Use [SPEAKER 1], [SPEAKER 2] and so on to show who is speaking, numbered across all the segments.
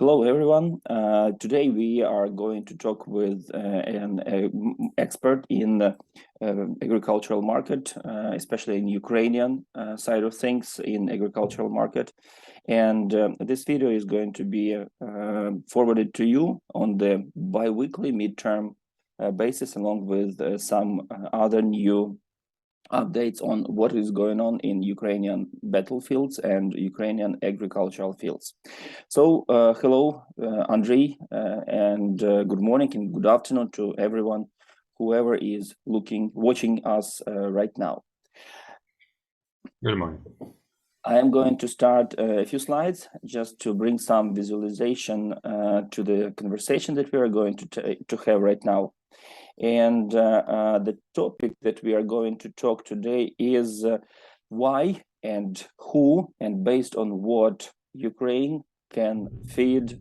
[SPEAKER 1] Hello, everyone. Today we are going to talk with an expert in the agricultural market, especially in Ukrainian side of things in agricultural market. And this video is going to be forwarded to you on the bi-weekly midterm basis, along with some other new updates on what is going on in Ukrainian battlefields and Ukrainian agricultural fields. So hello, Andrei, and good morning and good afternoon to everyone, whoever is watching us right now.
[SPEAKER 2] Good morning.
[SPEAKER 1] I am going to start a few slides just to bring some visualization to the conversation that we are going to have right now. And the topic that we are going to talk today is why and who and based on what Ukraine can feed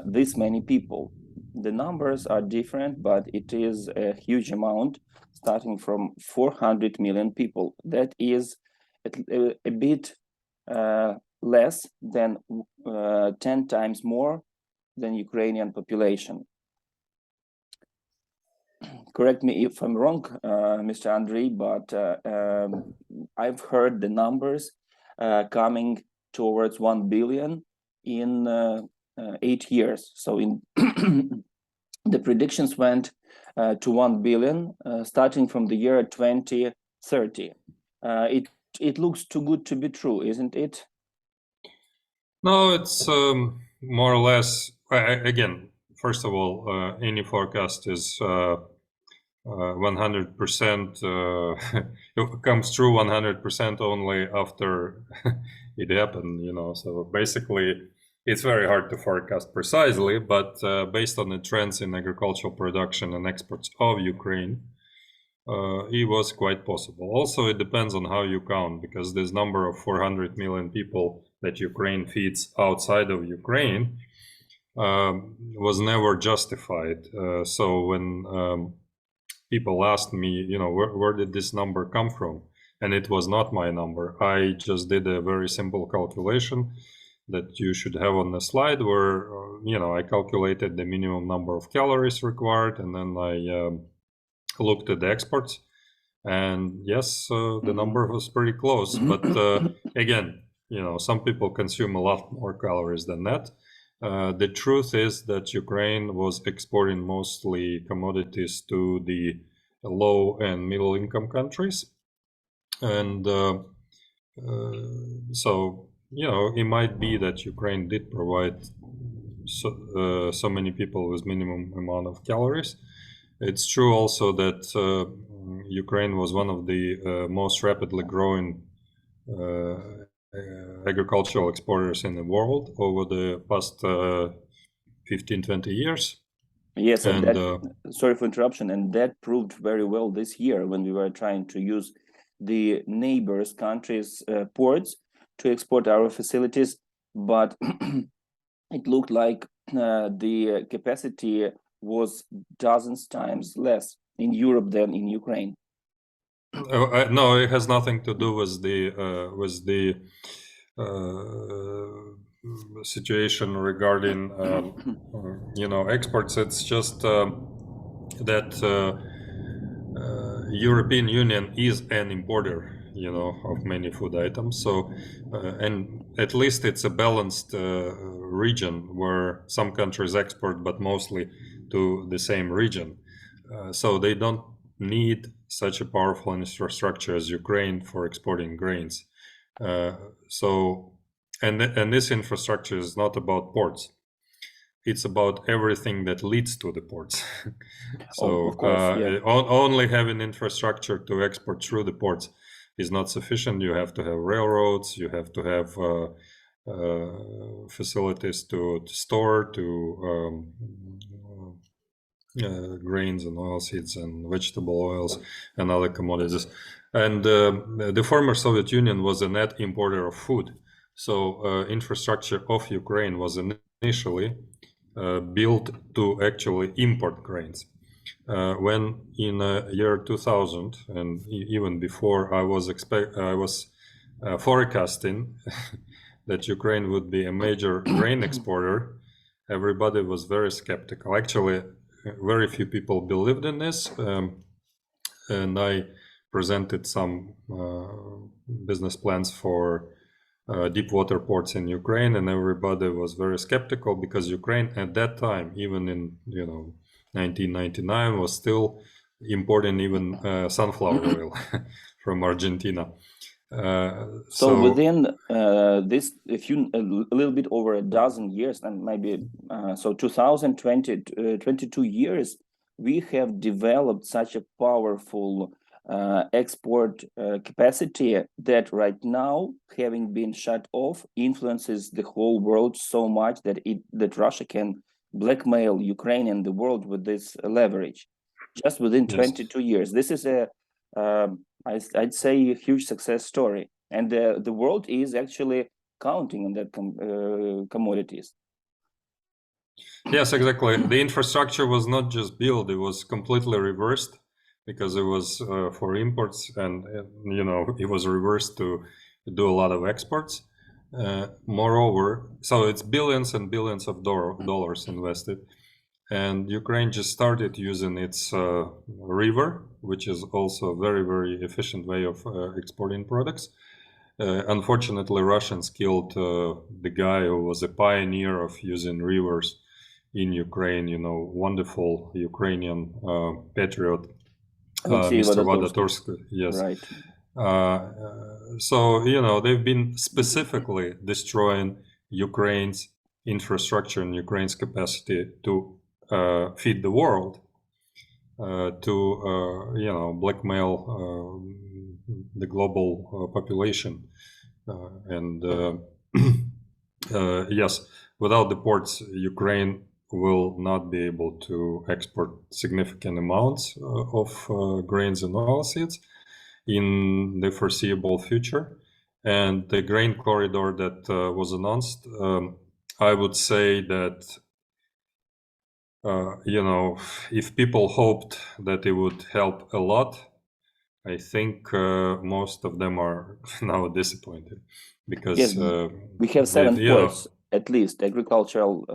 [SPEAKER 1] this many people. The numbers are different, but it is a huge amount, starting from 400 million people. That is a bit less than 10 times more than Ukrainian population. Correct me if I'm wrong, Mr. Andrei, but I've heard the numbers coming towards 1 billion in 8 years. So in the predictions went to 1 billion starting from the year 2030. It looks too good to be true, isn't it?
[SPEAKER 2] No, it's more or less, again, first of all, any forecast is 100%, it comes true 100% only after it happened, you know. So basically, it's very hard to forecast precisely, but based on the trends in agricultural production and exports of Ukraine, it was quite possible. Also, it depends on how you count, because this number of 400 million people that Ukraine feeds outside of Ukraine was never justified. So when people asked me, you know, where did this number come from? And it was not my number. I just did a very simple calculation that you should have on the slide where, you know, I calculated the minimum number of calories required, and then I looked at the exports. And yes, the number was pretty close. But again, you know, some people consume a lot more calories than that. The truth is that Ukraine was exporting mostly commodities to the low and middle income countries. And so, you know, it might be that Ukraine did provide so many people with minimum amount of calories. It's true also that Ukraine was one of the most rapidly growing agricultural exporters in the world over the past 15-20 years.
[SPEAKER 1] Yes, and that, sorry for interruption, and that proved very well this year when we were trying to use the neighbors countries' ports to export our facilities, but it looked like the capacity was dozens times less in Europe than in Ukraine.
[SPEAKER 2] No, it has nothing to do with the situation regarding you know, exports. It's just that European Union is an importer, you know, of many food items. So and at least it's a balanced region where some countries export, but mostly to the same region. So they don't need such a powerful infrastructure as Ukraine for exporting grains. So and this infrastructure is not about ports. It's about everything that leads to the ports. So
[SPEAKER 1] of course, yeah.
[SPEAKER 2] Only having infrastructure to export through the ports is not sufficient. You have to have railroads, you have to have facilities to store grains and oilseeds and vegetable oils and other commodities. And the former Soviet Union was a net importer of food. So infrastructure of Ukraine was initially built to actually import grains. When in year 2000 and even before, I was forecasting that Ukraine would be a major grain exporter, everybody was very skeptical. Actually, very few people believed in this, and I presented some business plans for deep water ports in Ukraine, and everybody was very skeptical because Ukraine at that time, even in 1999, was still importing even sunflower oil from Argentina.
[SPEAKER 1] So within a little bit over a dozen years, and maybe 22 years, we have developed such a powerful export capacity that right now, having been shut off, influences the whole world so much that Russia can blackmail Ukraine and the world with this leverage just within 22 years. This is I'd say a huge success story, and the world is actually counting on that commodities.
[SPEAKER 2] Yes, exactly. The infrastructure was not just built; it was completely reversed because it was for imports, and it was reversed to do a lot of exports. Moreover, so it's billions and billions of dollars invested. And Ukraine just started using its river, which is also a very, very efficient way of exporting products. Unfortunately, Russians killed the guy who was a pioneer of using rivers in Ukraine, wonderful Ukrainian patriot, Mr. Vadatorsky. Yes.
[SPEAKER 1] Right.
[SPEAKER 2] So, they've been specifically destroying Ukraine's infrastructure and Ukraine's capacity to feed the world, to blackmail the global population, and yes, without the ports, Ukraine will not be able to export significant amounts of grains and oilseeds in the foreseeable future. And the grain corridor that was announced, I would say that if people hoped that it would help a lot, I think most of them are now disappointed because
[SPEAKER 1] yes, we have 7 ports, at least agricultural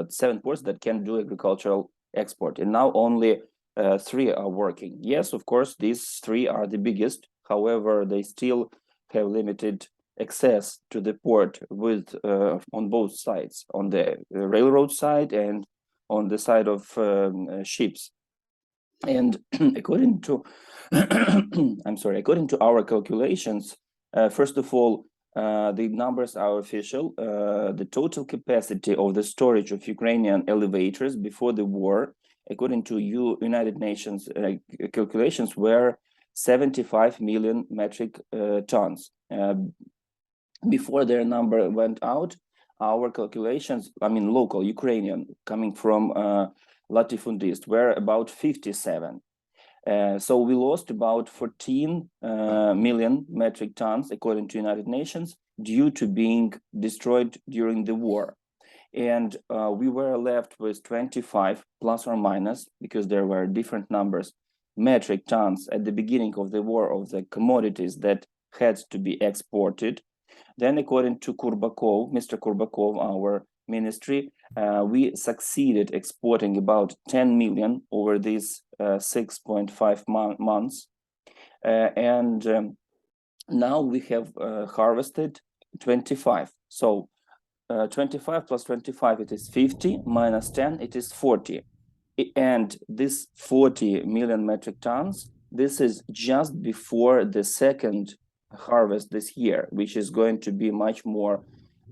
[SPEAKER 1] 7 ports that can do agricultural export, and now only 3 are working. Yes, of course, these 3 are the biggest. However, they still have limited access to the port with on both sides, on the railroad side and on the side of ships. And according to according to our calculations, first of all, the numbers are official. The total capacity of the storage of Ukrainian elevators before the war, according to United Nations calculations, were 75 million metric tons. Before their number went out, our calculations, local Ukrainian, coming from latifundist, were about 57. So we lost about 14 million metric tons, according to United Nations, due to being destroyed during the war. And we were left with 25 plus or minus, because there were different numbers, metric tons at the beginning of the war of the commodities that had to be exported. Then, according to Mr. Kurbakov, our ministry, we succeeded exporting about 10 million over these 6.5 months. Now we have harvested 25. So 25 plus 25, it is 50, minus 10, it is 40. And this 40 million metric tons, this is just before the second harvest this year, which is going to be much more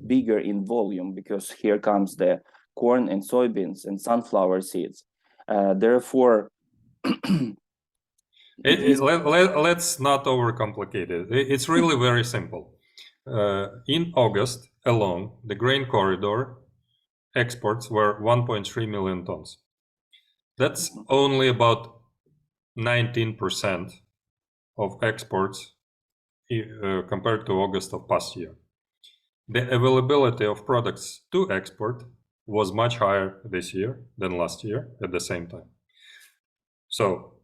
[SPEAKER 1] bigger in volume, because here comes the corn and soybeans and sunflower seeds. Therefore,
[SPEAKER 2] let's not overcomplicate it. It's really very simple. In August alone, the grain corridor exports were 1.3 million tons. That's only about 19% of exports compared to August of past year. The availability of products to export was much higher this year than last year at the same time. So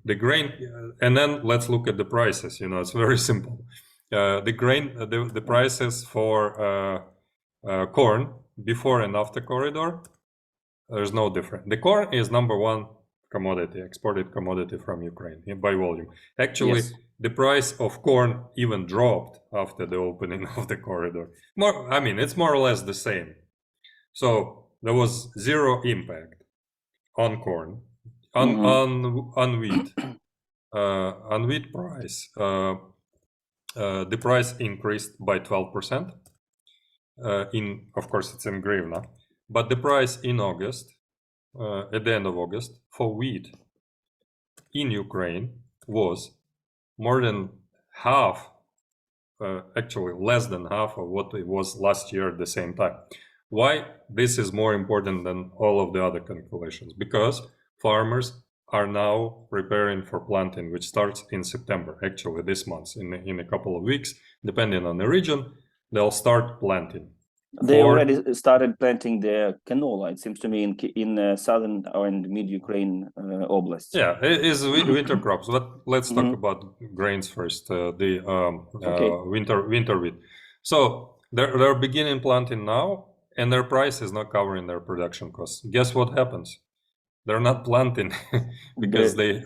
[SPEAKER 2] the grain, and then let's look at the prices. It's very simple. the prices for corn before and after corridor, there's no difference. The corn is number one commodity, exported commodity from Ukraine by volume. Actually,
[SPEAKER 1] Yes.
[SPEAKER 2] the price of corn even dropped after the opening of the corridor. I mean, it's more or less the same. So there was zero impact on corn, on wheat. On wheat price, the price increased by 12%. Of course, it's in hryvnia, but the price in August, at the end of August, for wheat in Ukraine was more than half, actually less than half of what it was last year at the same time. Why this is more important than all of the other calculations? Because farmers are now preparing for planting, which starts in September, actually this month, in a couple of weeks, depending on the region, they'll start planting.
[SPEAKER 1] They already started planting the canola, it seems to me, in southern or in mid-Ukraine oblasts.
[SPEAKER 2] Yeah, it is winter crops, but let's talk about grains first, winter wheat. So they're beginning planting now, and their price is not covering their production costs. Guess what happens? They're not planting because they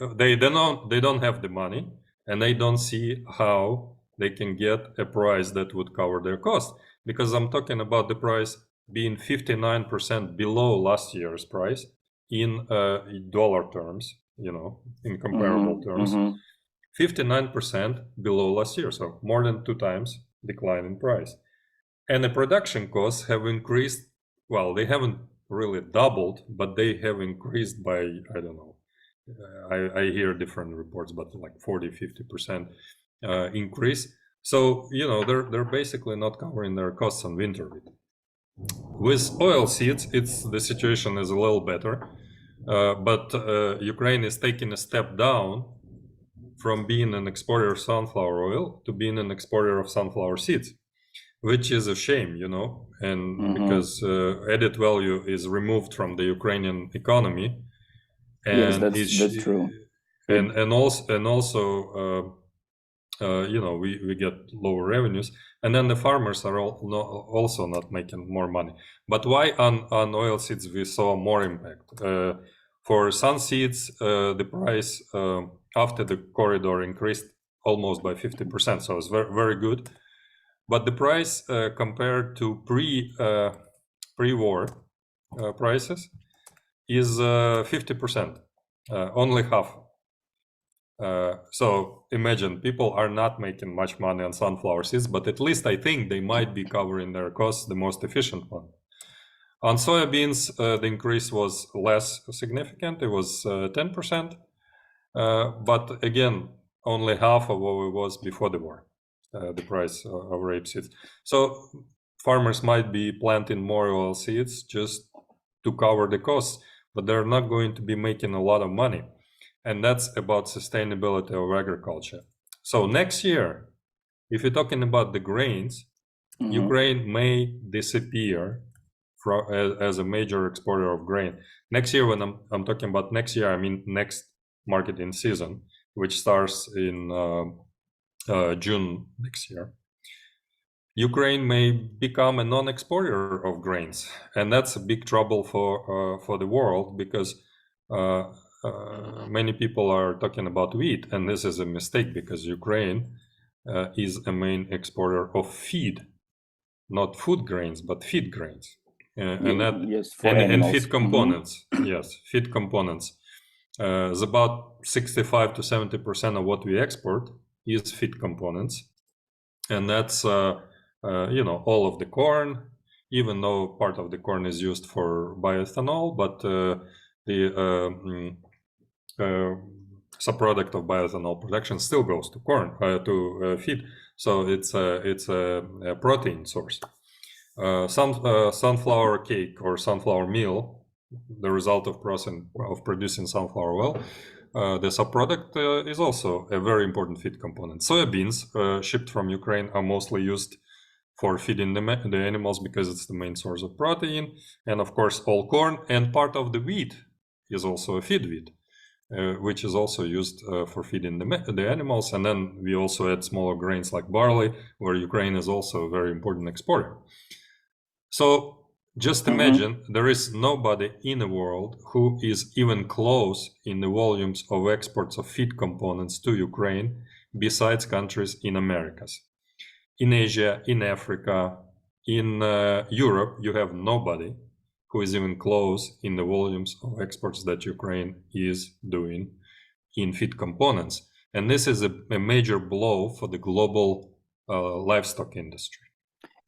[SPEAKER 2] don't have the money, and they don't see how they can get a price that would cover their cost. Because I'm talking about the price being 59% below last year's price in dollar terms, in comparable terms, 59% below last year, so more than 2 times decline in price. And the production costs have increased. Well, they haven't really doubled, but they have increased by, I don't know, I hear different reports, but like 40-50% increase. So they're basically not covering their costs on winter wheat. With oil seeds, the situation is a little better, but Ukraine is taking a step down from being an exporter of sunflower oil to being an exporter of sunflower seeds, which is a shame, and because added value is removed from the Ukrainian economy, and
[SPEAKER 1] yes, that's true.
[SPEAKER 2] And also we get lower revenues, and then the farmers are also not making more money. But why on oil seeds we saw more impact? For sun seeds, the price after the corridor increased almost by 50%, so it's very, very good. But the price compared to pre-war prices is 50%, only half. So imagine people are not making much money on sunflower seeds, but at least I think they might be covering their costs, the most efficient one. On soybeans, the increase was less significant. It was 10%, but again, only half of what it was before the war, the price of rapeseed. So farmers might be planting more oil seeds just to cover the costs, but they're not going to be making a lot of money. And that's about sustainability of agriculture. So next year, if you're talking about the grains, Ukraine may disappear as a major exporter of grain. Next year, when I'm talking about next year, I mean next marketing season, which starts in June next year. Ukraine may become a non-exporter of grains, and that's a big trouble for the world, because many people are talking about wheat, and this is a mistake, because Ukraine is a main exporter of feed, not food grains, but feed grains, and feed components. Yes, feed components. It's about 65 to 70% of what we export is feed components, and that's all of the corn, even though part of the corn is used for bioethanol, but the subproduct of bioethanol production still goes to corn, to feed. So it's a protein source. Sunflower cake or sunflower meal, the result of producing sunflower oil, the subproduct is also a very important feed component. Soybeans shipped from Ukraine are mostly used for feeding the animals, because it's the main source of protein. And of course, all corn and part of the wheat is also a feed wheat. which is also used for feeding the animals. And then we also add smaller grains like barley, where Ukraine is also a very important exporter. So just imagine there is nobody in the world who is even close in the volumes of exports of feed components to Ukraine besides countries in Americas. In Asia, in Africa, in Europe, you have nobody who is even close in the volumes of exports that Ukraine is doing in feed components. And this is a major blow for the global livestock industry.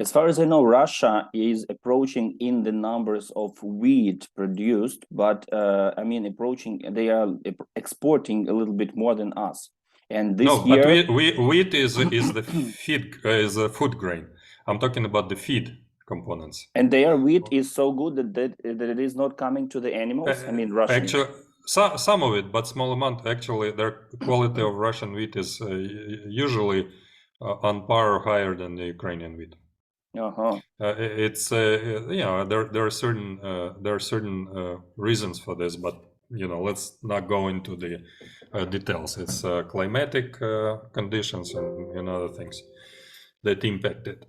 [SPEAKER 1] As far as I know, Russia is approaching in the numbers of wheat produced, but I mean, they are exporting a little bit more than us. And this
[SPEAKER 2] year, but wheat is the feed is a food grain. I'm talking about the feed components.
[SPEAKER 1] And their wheat is so good that it is not coming to the animals. I mean, Russian.
[SPEAKER 2] Actually, some of it, but small amount. Actually, the quality of Russian wheat is usually on par or higher than the Ukrainian wheat. It's there are certain reasons for this, but let's not go into the details. It's climatic conditions and other things that impact it.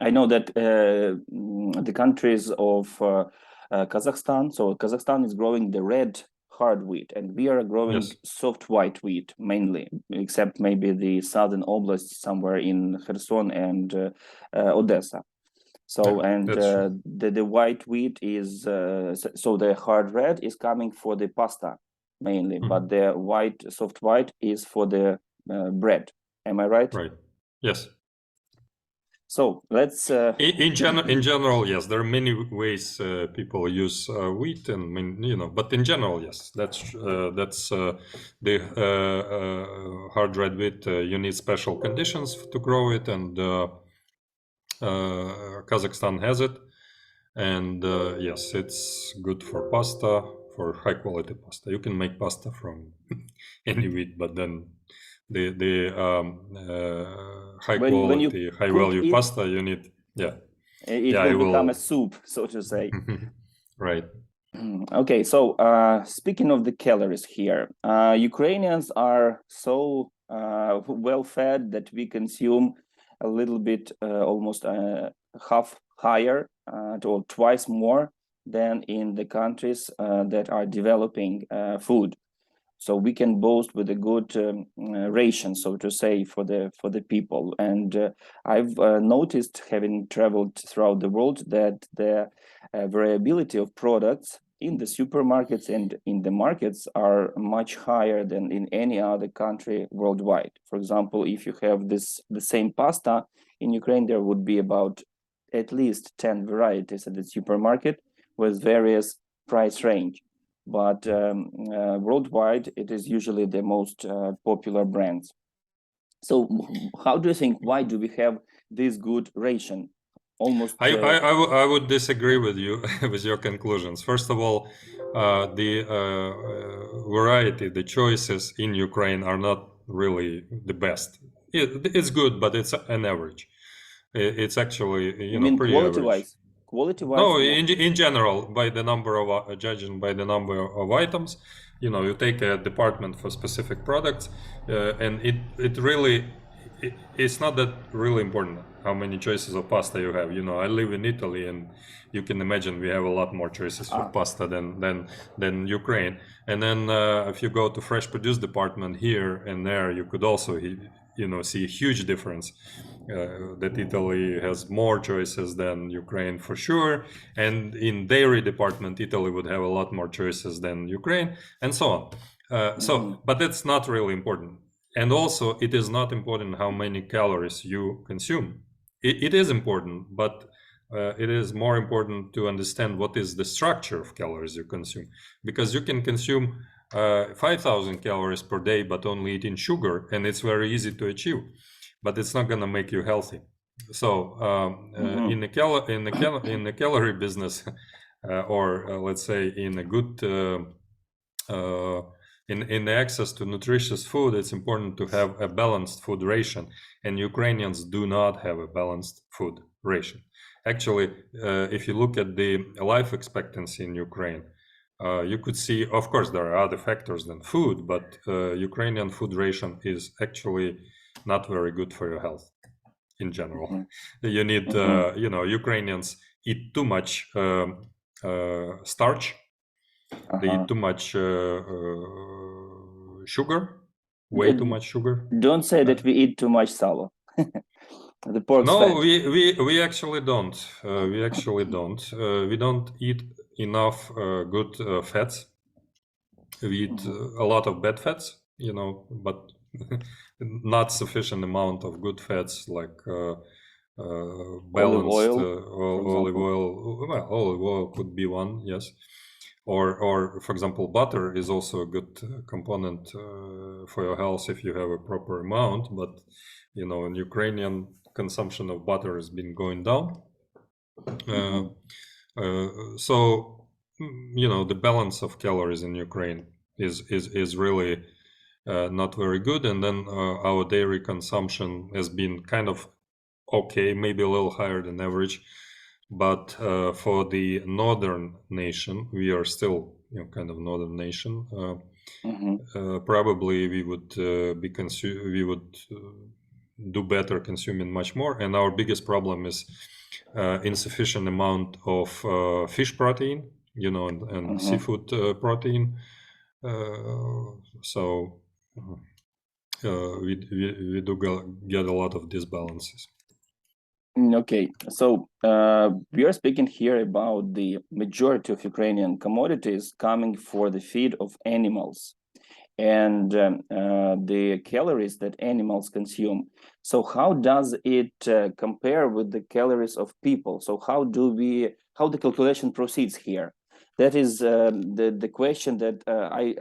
[SPEAKER 1] I know that the countries of Kazakhstan, so Kazakhstan is growing the red hard wheat, and we are growing soft white wheat mainly, except maybe the southern oblast somewhere in Kherson and Odessa. So the white wheat is so the hard red is coming for the pasta mainly, but the soft white is for the bread. Am I right?
[SPEAKER 2] Right. Yes.
[SPEAKER 1] So let's.
[SPEAKER 2] In general, yes, there are many ways people use wheat, and but in general, yes, that's the hard red wheat. You need special conditions to grow it, and Kazakhstan has it, and yes, it's good for pasta, for high quality pasta. You can make pasta from any wheat, but then the high quality, high value pasta you need,
[SPEAKER 1] it will become a soup, so to say.
[SPEAKER 2] Right.
[SPEAKER 1] Okay, so speaking of the calories here, Ukrainians are so well fed that we consume a little bit, almost half higher or twice more than in the countries that are developing food. So we can boast with a good ration, so to say, for the people. And I've noticed, having traveled throughout the world, that the variability of products in the supermarkets and in the markets are much higher than in any other country worldwide. For example, if you have the same pasta in Ukraine, there would be about at least 10 varieties at the supermarket with various price range. But worldwide, it is usually the most popular brands. So how do you think, why do we have this good ration? Almost.
[SPEAKER 2] I would disagree with you with your conclusions. First of all, the variety, the choices in Ukraine are not really the best. It's good, but it's an average. It's actually
[SPEAKER 1] you mean
[SPEAKER 2] pretty
[SPEAKER 1] quality-wise? Quality-wise?
[SPEAKER 2] No, in general, by the number of judging by the number of items, you take a department for specific products, and it really it's not that really important how many choices of pasta you have. I live in Italy, and you can imagine we have a lot more choices for pasta than Ukraine. And then if you go to fresh produce department here and there, you could also see a huge difference. That Italy has more choices than Ukraine for sure, and in dairy department, Italy would have a lot more choices than Ukraine, and so on. But that's not really important. And also, it is not important how many calories you consume. It is important, but it is more important to understand what is the structure of calories you consume, because you can consume 5,000 calories per day, but only eating sugar, and it's very easy to achieve. But it's not going to make you healthy. So in the calorie business, or let's say in a good in the access to nutritious food, it's important to have a balanced food ration, and Ukrainians do not have a balanced food ration. Actually, if you look at the life expectancy in Ukraine, you could see, of course, there are other factors than food, but Ukrainian food ration is actually not very good for your health in general. You need, you know, Ukrainians eat too much starch. They eat too much sugar, way too much sugar.
[SPEAKER 1] Don't say that we eat too much salo. The pork's
[SPEAKER 2] No,
[SPEAKER 1] fat.
[SPEAKER 2] we actually don't. We actually don't. We don't eat enough good fats. We eat a lot of bad fats, you know, but not sufficient amount of good fats like balanced olive oil. Well, olive oil could be one, yes. Or for example, butter is also a good component for your health if you have a proper amount. But you know, in Ukrainian consumption of butter has been going down. So you know, the balance of calories in Ukraine is really not very good. And then our dairy consumption has been kind of okay, maybe a little higher than average. But for the northern nation, we are still, you know, kind of northern nation. Probably we would we would do better consuming much more. And our biggest problem is insufficient amount of fish protein, you know, and seafood protein. So we do get a lot of disbalances.
[SPEAKER 1] Okay, so we are speaking here about the majority of Ukrainian commodities coming for the feed of animals and the calories that animals consume. So how does it compare with the calories of people? So how the calculation proceeds here? That is the question that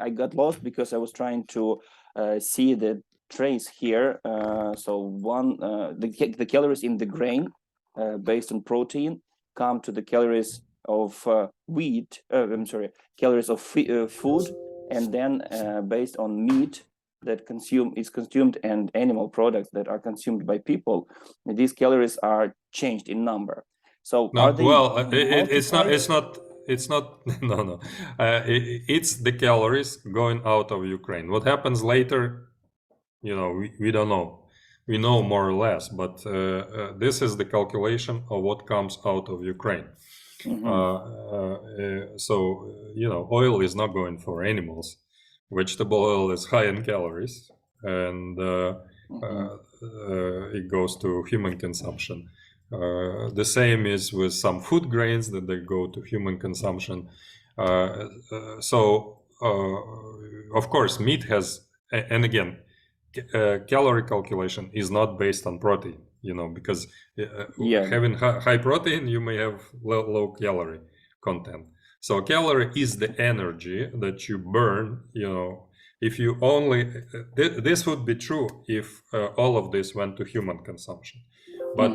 [SPEAKER 1] I got lost because I was trying to see the trace here. So the calories in the grain based on protein come to the calories of wheat. Calories of food, and then based on meat that is consumed and animal products that are consumed by people, these calories are changed in number. So
[SPEAKER 2] no,
[SPEAKER 1] are they
[SPEAKER 2] it's not no. It's the calories going out of Ukraine. What happens later, you know, we don't know. We know more or less, but this is the calculation of what comes out of Ukraine. So, you know, oil is not going for animals. Vegetable oil is high in calories, and it goes to human consumption. The same is with some food grains that they go to human consumption. So, of course, meat has, and again, calorie calculation is not based on protein, you know, because having high protein, you may have low calorie content. So calorie is the energy that you burn, you know. If you only, this would be true if all of this went to human consumption. But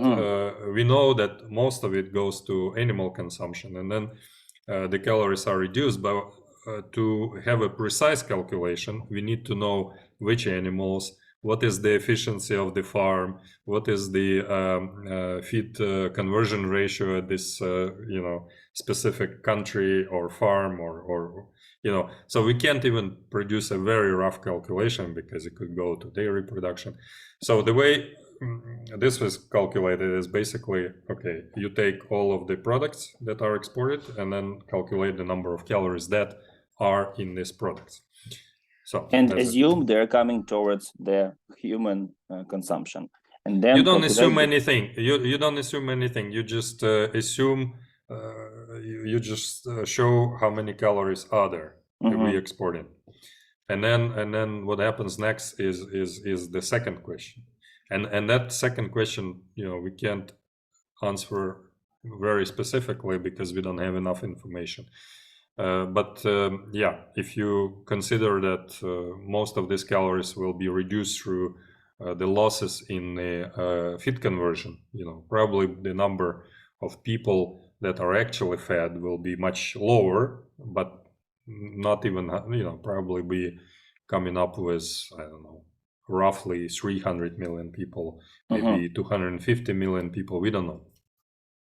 [SPEAKER 2] we know that most of it goes to animal consumption, and then the calories are reduced. But to have a precise calculation, we need to know which animals, what is the efficiency of the farm, what is the feed conversion ratio at this you know, specific country or farm, or you know. So we can't even produce a very rough calculation because it could go to dairy production. So the way this was calculated is basically, okay, you take all of the products that are exported and then calculate the number of calories that are in these products. So
[SPEAKER 1] and assume they're coming towards the human consumption, and then
[SPEAKER 2] you don't assume anything. You don't assume anything. You just assume. You just show how many calories are there that we exported, and then what happens next is the second question, and that second question, you know, we can't answer very specifically because we don't have enough information. But yeah, if you consider that most of these calories will be reduced through the losses in the feed conversion, you know, probably the number of people that are actually fed will be much lower, but not even, you know, probably be coming up with, I don't know, roughly 300 million people, maybe 250 million people, we don't know.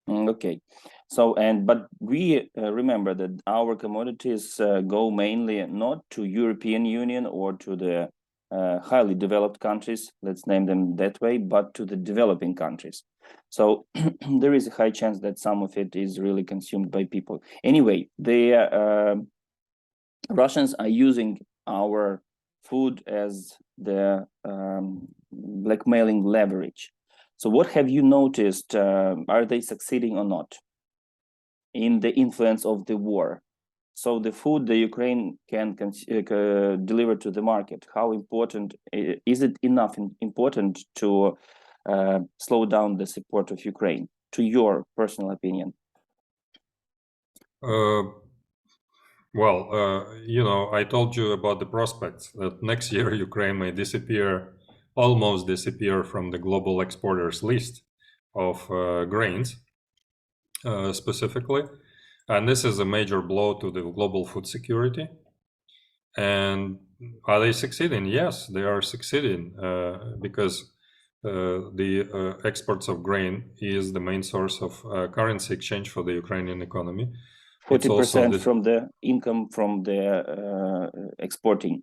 [SPEAKER 1] Okay, so but we remember that our commodities go mainly not to European Union or to the highly developed countries, let's name them that way, but to the developing countries. So there is a high chance that some of it is really consumed by people. Anyway, the Russians are using our food as the blackmailing leverage. So what have you noticed? Are they succeeding or not in the influence of the war? So the food the Ukraine can deliver to the market, how important is it enough important to slow down the support of Ukraine, to your personal opinion?
[SPEAKER 2] I told you about the prospects that next year Ukraine may almost disappear from the global exporters list of grains specifically. And this is a major blow to the global food security. And are they succeeding? Yes, they are succeeding because the exports of grain is the main source of currency exchange for the Ukrainian economy.
[SPEAKER 1] 40% from the income from the exporting.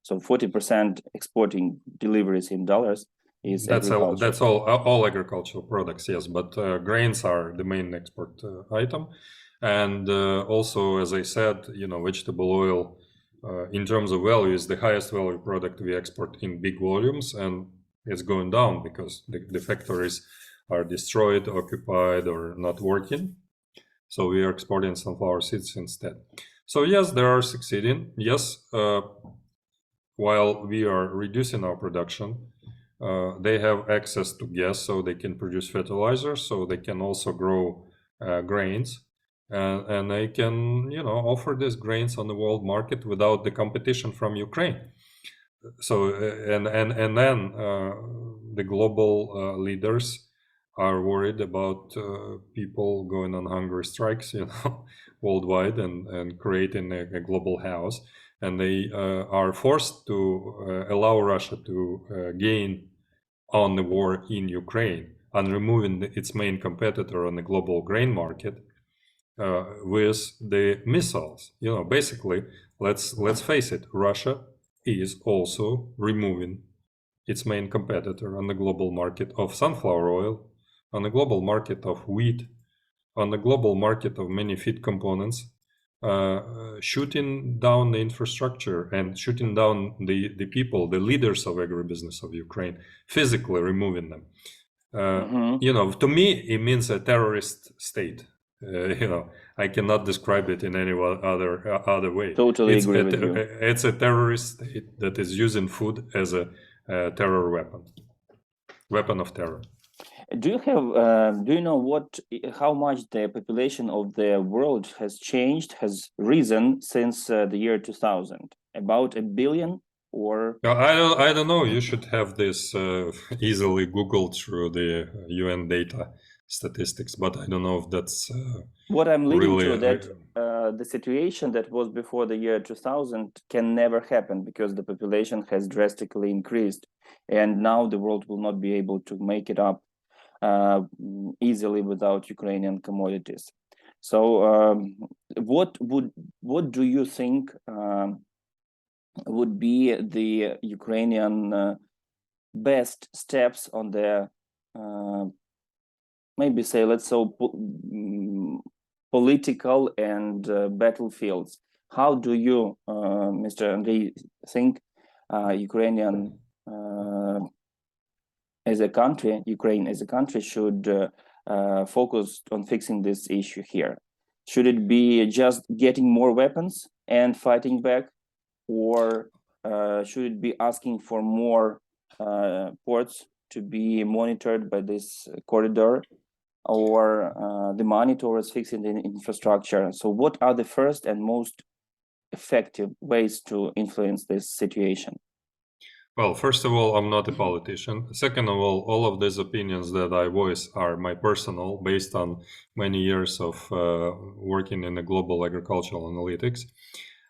[SPEAKER 1] So 40% exporting deliveries in dollars is agriculture.
[SPEAKER 2] That's all agricultural products, yes. But grains are the main export item. And also, as I said, vegetable oil in terms of value is the highest value product we export in big volumes, and it's going down because the factories are destroyed, occupied, or not working. So we are exporting sunflower seeds instead. So yes, they are succeeding. Yes, while we are reducing our production, they have access to gas, so they can produce fertilizers, so they can also grow grains. And they can, offer these grains on the world market without the competition from Ukraine. So and then the global leaders are worried about people going on hunger strikes, worldwide and creating a global house, and they are forced to allow Russia to gain on the war in Ukraine and removing its main competitor on the global grain market. With the missiles, basically, let's face it, Russia is also removing its main competitor on the global market of sunflower oil, on the global market of wheat, on the global market of many feed components, shooting down the infrastructure and shooting down the people, the leaders of agribusiness of Ukraine, physically removing them. To me, it means a terrorist state. I cannot describe it in any other way.
[SPEAKER 1] Totally agree with you.
[SPEAKER 2] It's a terrorist state that is using food as a terror weapon of terror.
[SPEAKER 1] Do you know how much the population of the world has changed, has risen since the year 2000? About 1 billion, or?
[SPEAKER 2] I don't know. You should have this easily Googled through the UN data statistics, but I don't know if that's
[SPEAKER 1] what I'm leading to, that the situation that was before the year 2000 can never happen because the population has drastically increased, and now the world will not be able to make it up easily without Ukrainian commodities. So what do you think would be the Ukrainian best steps on the maybe say, let's say, political and battlefields? How do you, Mr. Andrei, think Ukrainian as a country, Ukraine as a country, should focus on fixing this issue here? Should it be just getting more weapons and fighting back, or should it be asking for more ports to be monitored by this corridor, or the money towards fixing the infrastructure? So what are the first and most effective ways to influence this situation?
[SPEAKER 2] Well, first of all, I'm not a politician. Second of all of these opinions that I voice are my personal, based on many years of working in the global agricultural analytics.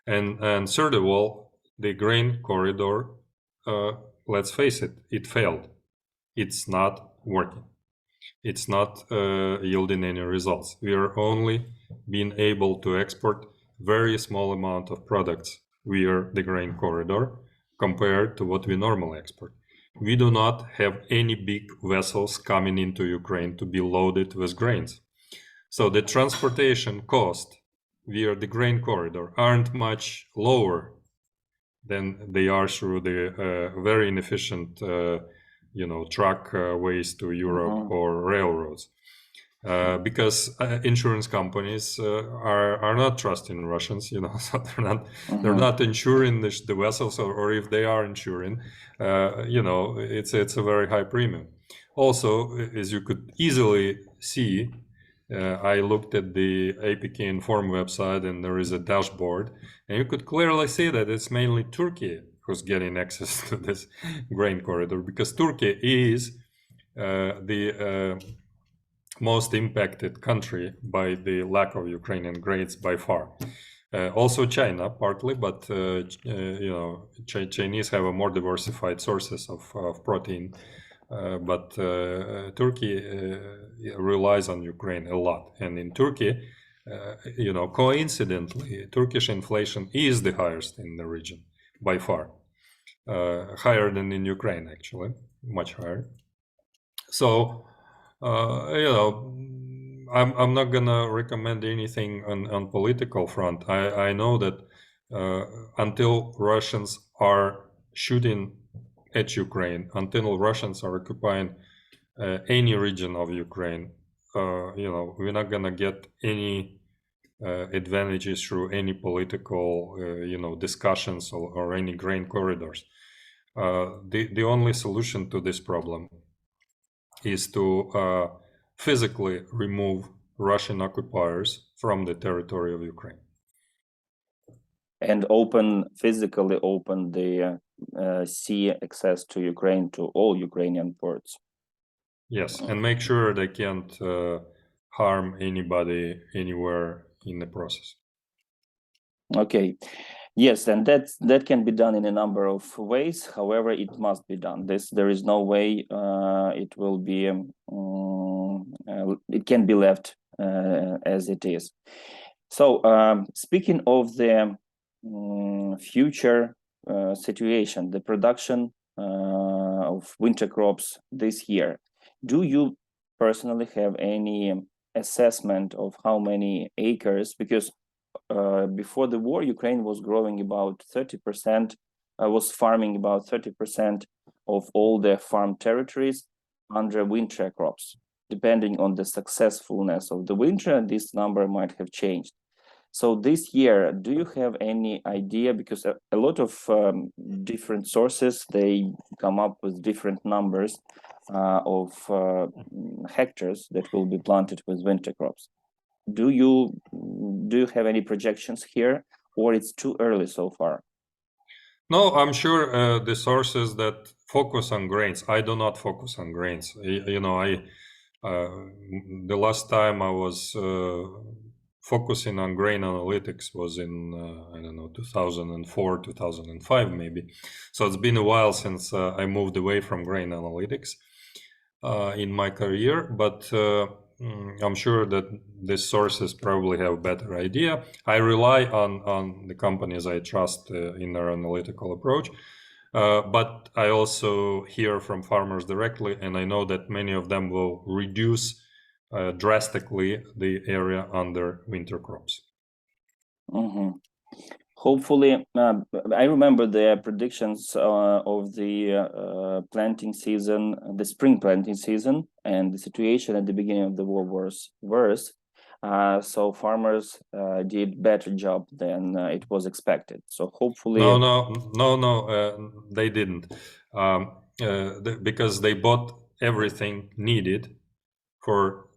[SPEAKER 2] And third of all, the grain corridor, let's face it, it failed. It's not working. it's not yielding any results. We are only being able to export very small amount of products via the grain corridor compared to what we normally export. We do not have any big vessels coming into Ukraine to be loaded with grains. So the transportation cost via the grain corridor aren't much lower than they are through the very inefficient truck ways to Europe or railroads. Because insurance companies are not trusting Russians, so they're not insuring the vessels, or if they are insuring, it's a very high premium. Also, as you could easily see, I looked at the APK Inform website, and there is a dashboard, and you could clearly see that it's mainly Turkey who's getting access to this grain corridor, because Turkey is the most impacted country by the lack of Ukrainian grains by far. Also China partly, but Chinese have a more diversified sources of protein. But Turkey relies on Ukraine a lot, and in Turkey, coincidentally, Turkish inflation is the highest in the region by far, higher than in Ukraine, actually, much higher. So, I'm not gonna recommend anything on political front. I know that until Russians are shooting at Ukraine, until Russians are occupying any region of Ukraine, we're not gonna get any advantages through any political, discussions or any grain corridors. The only solution to this problem is to physically remove Russian occupiers from the territory of Ukraine.
[SPEAKER 1] And physically open the sea access to Ukraine, to all Ukrainian ports.
[SPEAKER 2] Yes, and make sure they can't harm anybody anywhere in the process.
[SPEAKER 1] Okay. Yes, and that can be done in a number of ways. However, it must be done. There is no way it will be. It can be left as it is. So, speaking of the future situation, the production of winter crops this year, do you personally have any assessment of how many acres? Because before the war, Ukraine was growing about 30%, was farming about 30% of all the farm territories under winter crops. Depending on the successfulness of the winter, this number might have changed. So this year, do you have any idea? Because a lot of different sources, they come up with different numbers of hectares that will be planted with winter crops. Do you have any projections here, or it's too early so far?
[SPEAKER 2] No, I'm sure the sources that focus on grains. I do not focus on grains. The last time I was focusing on grain analytics was in 2004, 2005 maybe. So it's been a while since I moved away from grain analytics in my career, but I'm sure that these sources probably have a better idea. I rely on the companies I trust in their analytical approach, but I also hear from farmers directly, and I know that many of them will reduce drastically the area under winter crops.
[SPEAKER 1] Hopefully, I remember the predictions of the planting season, the spring planting season, and the situation at the beginning of the war was worse. So farmers did better job than it was expected. So hopefully,
[SPEAKER 2] no, they didn't, because they bought everything needed for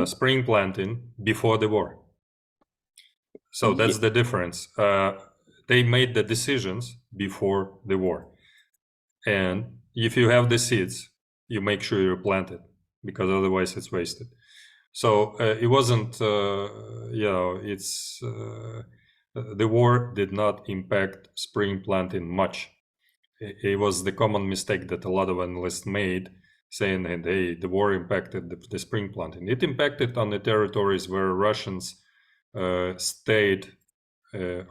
[SPEAKER 2] spring planting before the war. So that's the difference. They made the decisions before the war. And if you have the seeds, you make sure you plant it, because otherwise it's wasted. So it wasn't, the war did not impact spring planting much. It was the common mistake that a lot of analysts made, saying that, hey, the war impacted the spring planting. It impacted on the territories where Russians stayed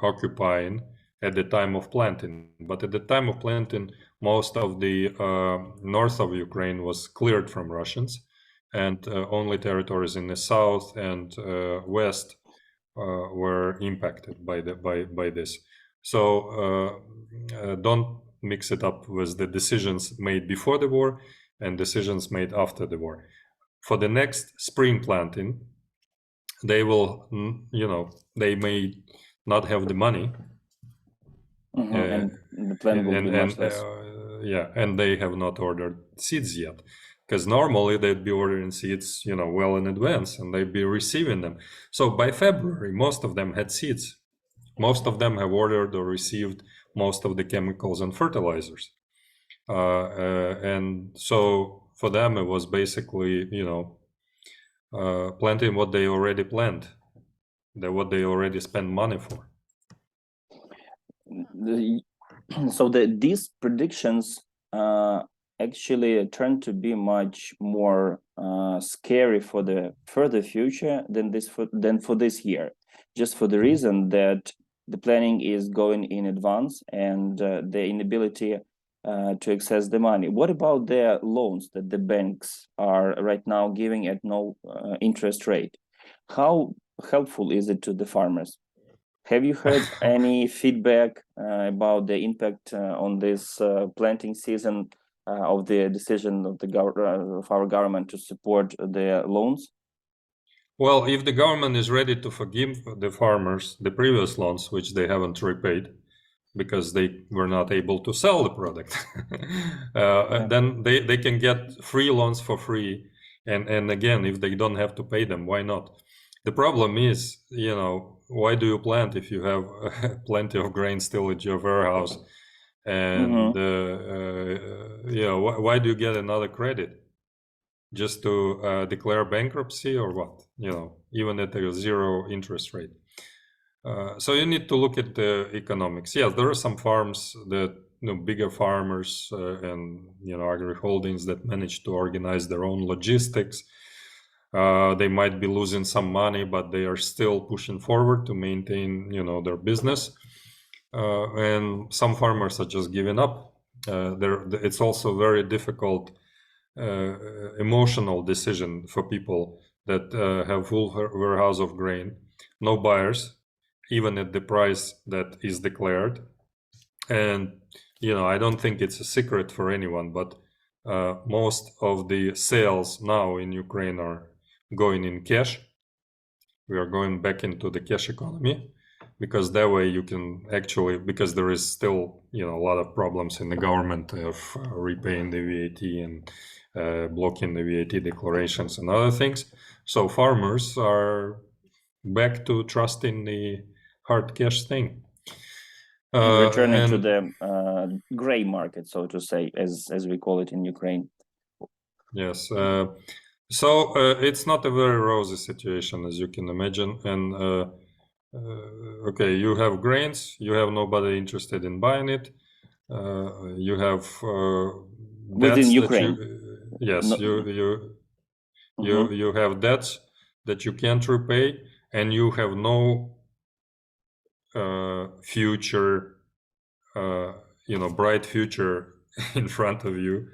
[SPEAKER 2] occupying at the time of planting. But at the time of planting, most of the north of Ukraine was cleared from Russians, and only territories in the south and west were impacted by this. So don't mix it up with the decisions made before the war and decisions made after the war. For the next spring planting, they will, they may not have the money.
[SPEAKER 1] And the plan will be much less.
[SPEAKER 2] Yeah, and they have not ordered seeds yet, because normally they'd be ordering seeds, well in advance, and they'd be receiving them. So by February, most of them had seeds. Most of them have ordered or received most of the chemicals and fertilizers. And so for them, it was basically, planting what they already planned, what they already spent money for.
[SPEAKER 1] So these predictions actually turn to be much more scary for the further future than for this year, just for the reason that the planning is going in advance and the inability to access the money. What about the loans that the banks are right now giving at no interest rate? How helpful is it to the farmers? Have you heard any feedback about the impact on this planting season of the decision of of our government to support the loans?
[SPEAKER 2] Well, if the government is ready to forgive the farmers the previous loans, which they haven't repaid because they were not able to sell the product, then they can get free loans for free. And again, if they don't have to pay them, why not? The problem is, why do you plant if you have plenty of grain still at your warehouse? And why do you get another credit? Just to declare bankruptcy or what? Even at a zero interest rate. So you need to look at the economics. Yes, there are some farms that, bigger farmers and agri holdings that manage to organize their own logistics. They might be losing some money, but they are still pushing forward to maintain, their business. And some farmers are just giving up. It's also very difficult emotional decision for people that have full warehouse of grain, no buyers, even at the price that is declared. And I don't think it's a secret for anyone, but most of the sales now in Ukraine are going in cash. We are going back into the cash economy, because that way you can actually, because there is still a lot of problems in the government of repaying the VAT and blocking the VAT declarations and other things. So farmers are back to trusting the hard cash thing.
[SPEAKER 1] Returning to the gray market, so to say, as we call it in Ukraine.
[SPEAKER 2] Yes. So it's not a very rosy situation, as you can imagine. And okay, you have grains, you have nobody interested in buying it. You have
[SPEAKER 1] within Ukraine.
[SPEAKER 2] Yes, you have debts that you can't repay, and you have no future, bright future in front of you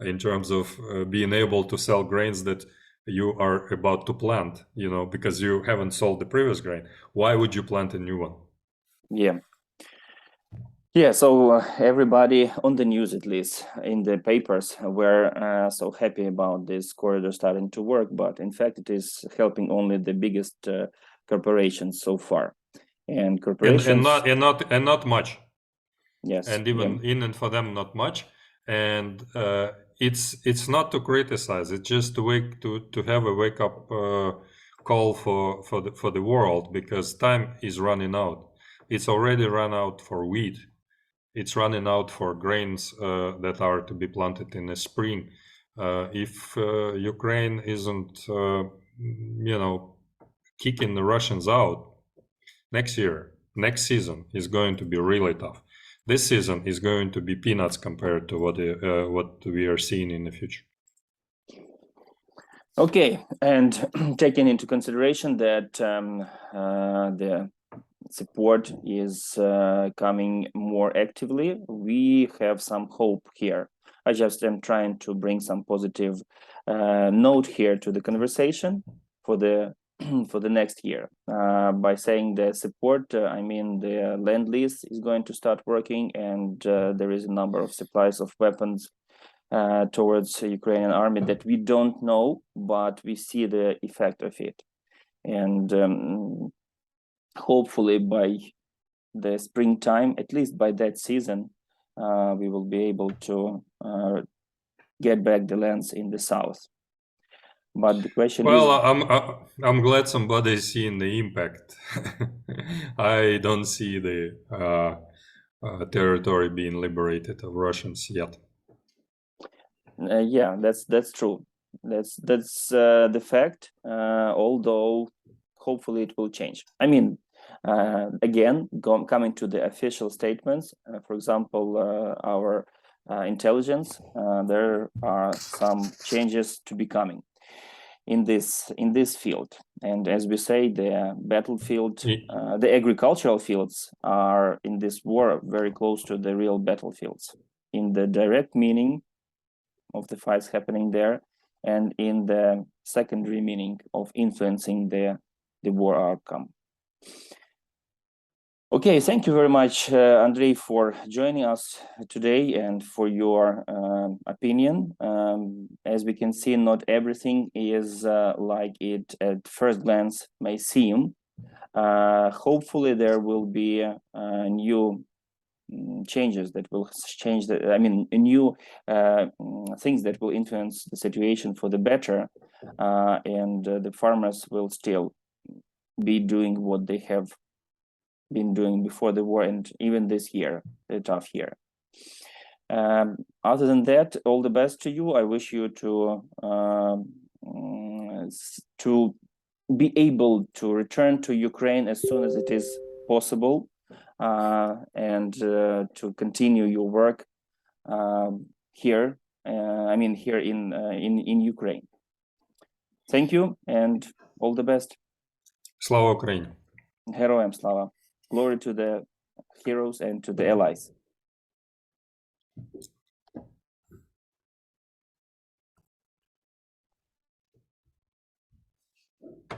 [SPEAKER 2] in terms of being able to sell grains that you are about to plant, because you haven't sold the previous grain. Why would you plant a new one?
[SPEAKER 1] Yeah, so everybody on the news, at least in the papers, were so happy about this corridor starting to work, but in fact it is helping only the biggest corporations so far, and corporations
[SPEAKER 2] and not much.
[SPEAKER 1] Yes,
[SPEAKER 2] and even in and for them not much. And it's not to criticize, it's just to have a wake up call for the world, because time is running out. It's already run out for wheat. It's running out for grains that are to be planted in the spring. If Ukraine isn't, kicking the Russians out, next season is going to be really tough. This season is going to be peanuts compared to what we are seeing in the future.
[SPEAKER 1] Okay, and taking into consideration that the support is coming more actively, we have some hope here. I just am trying to bring some positive note here to the conversation for the for the next year. By saying the support, I mean the Lend Lease is going to start working, and there is a number of supplies of weapons towards the Ukrainian army that we don't know, but we see the effect of it. And hopefully by the springtime, at least by that season, we will be able to get back the lands in the south. But the question is,
[SPEAKER 2] I'm glad somebody's seeing the impact. I don't see the territory being liberated of Russians yet.
[SPEAKER 1] yeah, that's true. That's the fact. Although hopefully it will change. I mean, again, coming to the official statements, for example, our intelligence, there are some changes to be coming in this field. And as we say, the battlefield, the agricultural fields are in this war very close to the real battlefields, in the direct meaning of the fights happening there, and in the secondary meaning of influencing the war outcome. Okay, thank you very much, Andrei, for joining us today and for your opinion. As we can see, not everything is like it at first glance may seem. Hopefully, there will be new changes that will change the, I mean, new things that will influence the situation for the better, and the farmers will still be doing what they have been doing before the war, and even this year, a tough year. Other than that, all the best to you. I wish you to be able to return to Ukraine as soon as it is possible, and to continue your work here. I mean, here in Ukraine. Thank you, and all the best.
[SPEAKER 2] Slava Ukraini.
[SPEAKER 1] Heroям slava. Glory to the heroes and to the allies.